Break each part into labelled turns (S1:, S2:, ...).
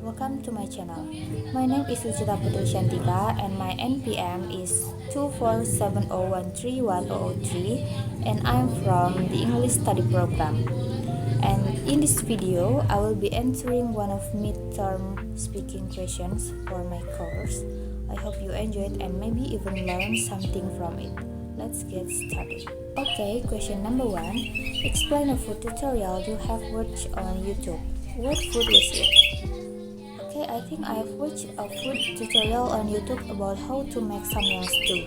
S1: welcome to my channel. My name is Lucita Putri Shantika and my NPM is 247013103 and I'm from the English Study Program. And in this video, I will be answering one of midterm speaking questions for my course. I hope you enjoy it and maybe even learn something from it. Let's get started. Okay, question number 1. Explain a food tutorial you have watched on YouTube. What food was it? Okay, I think I have watched a food tutorial on YouTube about how to make samyang stew.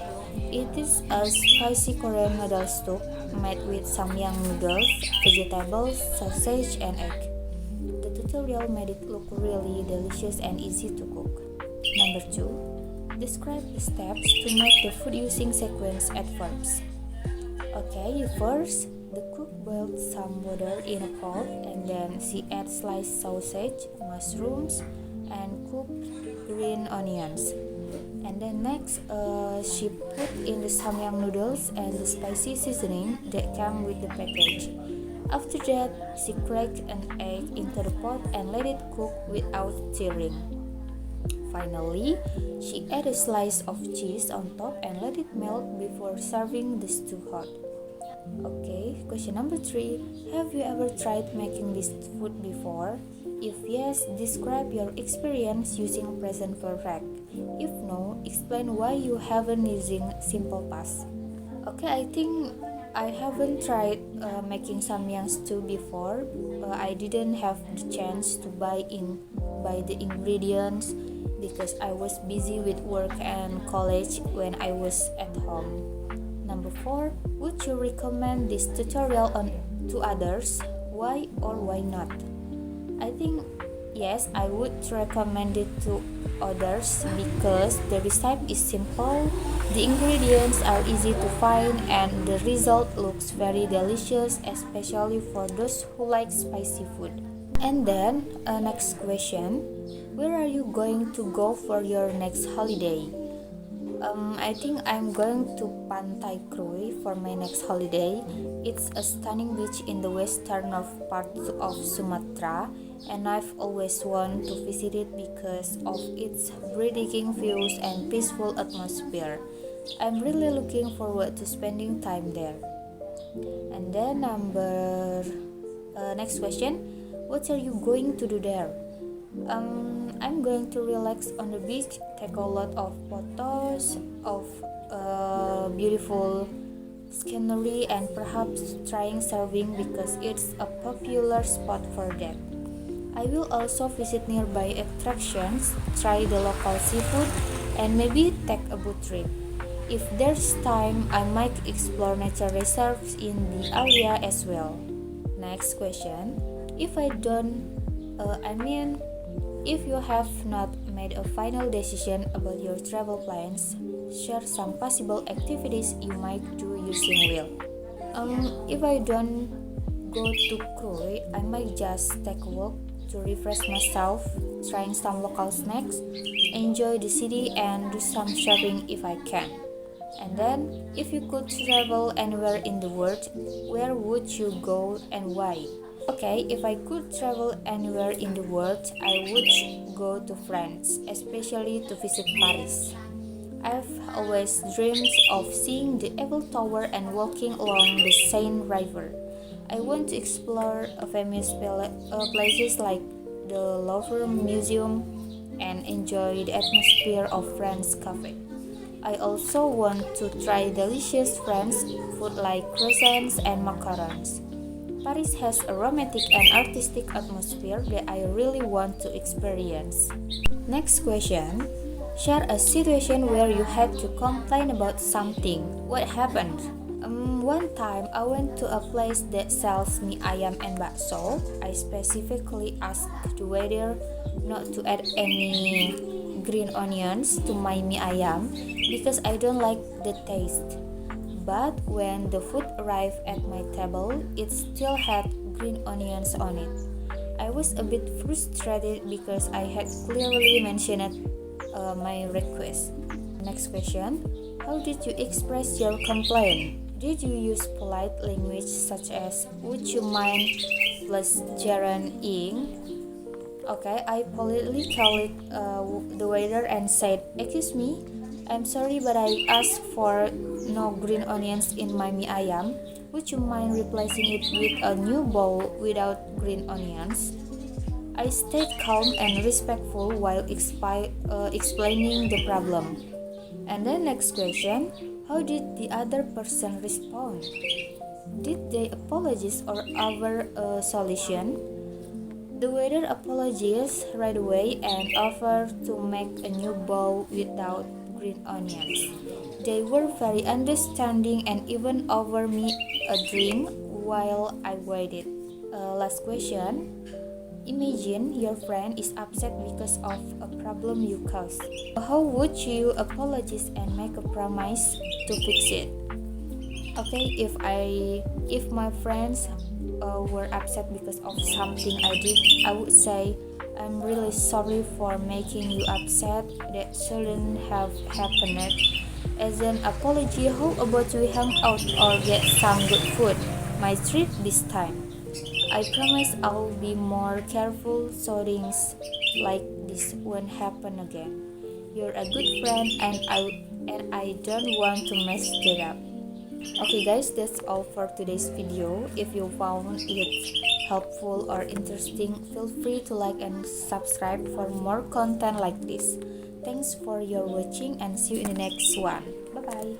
S1: It is a spicy Korean noodle stew made with samyang noodles, vegetables, sausage, and egg. The tutorial made it look really delicious and easy to cook. Number 2. Describe the steps to make the food using sequence adverbs. Okay, first, the cook boiled some water in a pot and then she added sliced sausage, mushrooms, and cooked green onions. And then next, she put in the samyang noodles and the spicy seasoning that came with the package. After that, she cracked an egg into the pot and let it cook without stirring. Finally, she added a slice of cheese on top and let it melt before serving the stew hot. Okay, question number 3. Have you ever tried making this food before? If yes, describe your experience using present perfect. If no, explain why you haven't using simple past. Okay, I think I haven't tried making samyang stew before. I didn't have the chance to buy the ingredients because I was busy with work and college when I was at home. Number 4. Would you recommend this tutorial to others? Why or why not? I think yes, I would recommend it to others because the recipe is simple, the ingredients are easy to find, and the result looks very delicious, especially for those who like spicy food. And then, next question, where are you going to go for your next holiday? I think I'm going to Pantai Krui for my next holiday. It's a stunning beach in the western part of Sumatra, and I've always wanted to visit it because of its breathtaking views and peaceful atmosphere. I'm really looking forward to spending time there. And then next question, what are you going to do there? I'm going to relax on the beach, take a lot of photos of beautiful scenery, and perhaps trying surfing because it's a popular spot for that. I will also visit nearby attractions, try the local seafood, and maybe take a boat trip. If there's time, I might explore nature reserves in the area as well. Next question, if you have not made a final decision about your travel plans, share some possible activities you might do using wheel. If I don't go to Krui, I might just take a walk to refresh myself, trying some local snacks, enjoy the city, and do some shopping if I can. And then, if you could travel anywhere in the world, where would you go and why? Okay, if I could travel anywhere in the world, I would go to France, especially to visit Paris. I've always dreamed of seeing the Eiffel Tower and walking along the Seine River. I want to explore famous places like the Louvre Museum and enjoy the atmosphere of French cafe. I also want to try delicious French food like croissants and macarons. Paris has a romantic and artistic atmosphere that I really want to experience. Next question. Share a situation where you had to complain about something. What happened? One time I went to a place that sells mie ayam and bakso. I specifically asked the waiter not to add any green onions to my mie ayam because I don't like the taste. But when the food arrived at my table, it still had green onions on it. I was a bit frustrated because I had clearly mentioned my request. Next question. How did you express your complaint? Did you use polite language such as "Would you mind plus Jaren ing?" Okay, I politely called the waiter and said, "Excuse me, I'm sorry, but I asked for no green onions in my mie ayam. Would you mind replacing it with a new bowl without green onions?" I stayed calm and respectful while explaining the problem. And the next question, how did the other person respond? Did they apologize or offer a solution? The waiter apologized right away and offered to make a new bowl without green onions. They were very understanding and even offered me a drink while I waited. Last question. Imagine your friend is upset because of a problem you caused. How would you apologize and make a promise to fix it? Okay, if my friends were upset because of something I did, I would say, "I'm really sorry for making you upset. That shouldn't have happened. As an apology, how about we hang out or get some good food? My treat this time. I promise I'll be more careful so things like this won't happen again. You're a good friend and I don't want to mess it up." Okay guys, that's all for today's video. If you found it helpful or interesting, feel free to like and subscribe for more content like this. Thanks for your watching and see you in the next one. Bye bye.